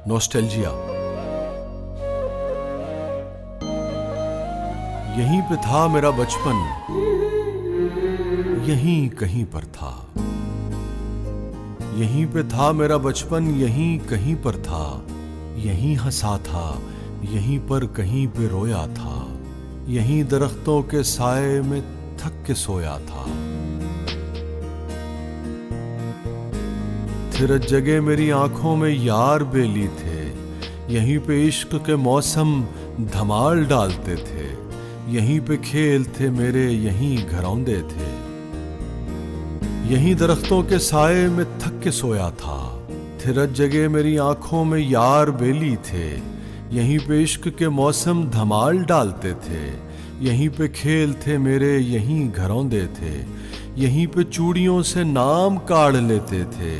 Nostalgia. यहीं पे था मेरा बचपन, यहीं कहीं पर था। यहीं पे था मेरा बचपन, यहीं कहीं पर था। यहीं हंसा था, यहीं पर कहीं पे रोया था। यहीं दरख्तों के साए में थक के सोया था। थिरक जगह मेरी आंखों में यार बेली थे। यहीं पे इश्क के मौसम धमाल डालते थे। यहीं पे खेल थे मेरे, यहीं घरौंदे थे। यहीं दरख्तों के साए में थक के सोया था। थिरक जगह मेरी आंखों में यार बेली थे। यहीं पे इश्क के मौसम धमाल डालते थे। यहीं पे खेल थे मेरे, यहीं घरौंदे थे। यहीं पे चूड़ियों से नाम काढ़ लेते थे।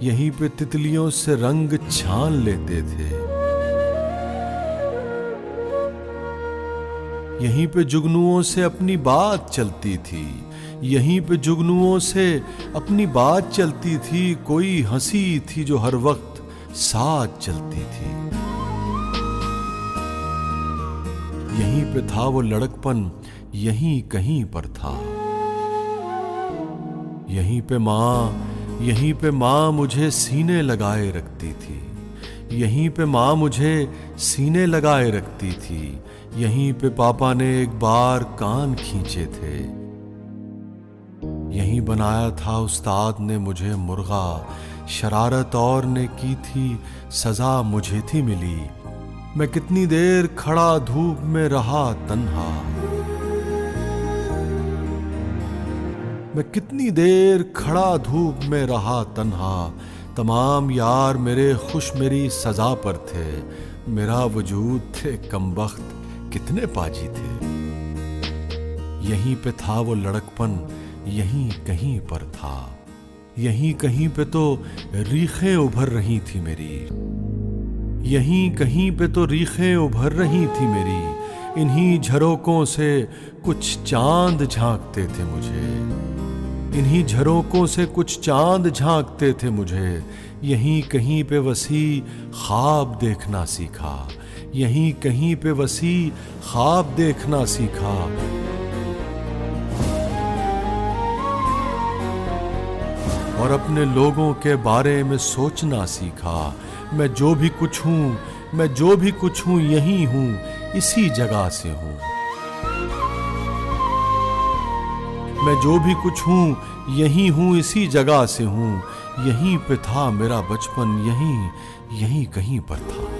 यहीं पे तितलियों से रंग छान लेते थे। यहीं पे जुगनुओं से अपनी बात चलती थी। यहीं पे जुगनुओं से अपनी बात चलती थी। कोई हंसी थी जो हर वक्त साथ चलती थी। यहीं पे था वो लड़कपन, यहीं कहीं पर था। यहीं पे माँ मुझे सीने लगाए रखती थी। यहीं पे माँ मुझे सीने लगाए रखती थी। यहीं पे पापा ने एक बार कान खींचे थे। यहीं बनाया था उस्ताद ने मुझे मुर्गा। शरारत और ने की थी, सजा मुझे थी मिली। मैं कितनी देर खड़ा धूप में रहा तन्हा। मैं कितनी देर खड़ा धूप में रहा तन्हा। तमाम यार मेरे खुश मेरी सजा पर थे। मेरा वजूद थे कमबख्त, कितने पाजी थे। यहीं पे था वो लड़कपन, यहीं कहीं पर था। यहीं कहीं पे तो रीखें उभर रही थी मेरी। यहीं कहीं पे तो रीखें उभर रही थी मेरी। इन्हीं झरोकों से कुछ चांद झांकते थे मुझे। इन्हीं झरोकों से कुछ चांद झांकते थे मुझे। यहीं कहीं पे वसी ख्वाब देखना सीखा। यहीं कहीं पे वसी ख्वाब देखना सीखा। और अपने लोगों के बारे में सोचना सीखा। मैं जो भी कुछ हूँ यहीं हूँ, इसी जगह से हूँ। मैं जो भी कुछ हूँ यहीं हूँ, इसी जगह से हूँ। यहीं पे था मेरा बचपन, यहीं कहीं पर था।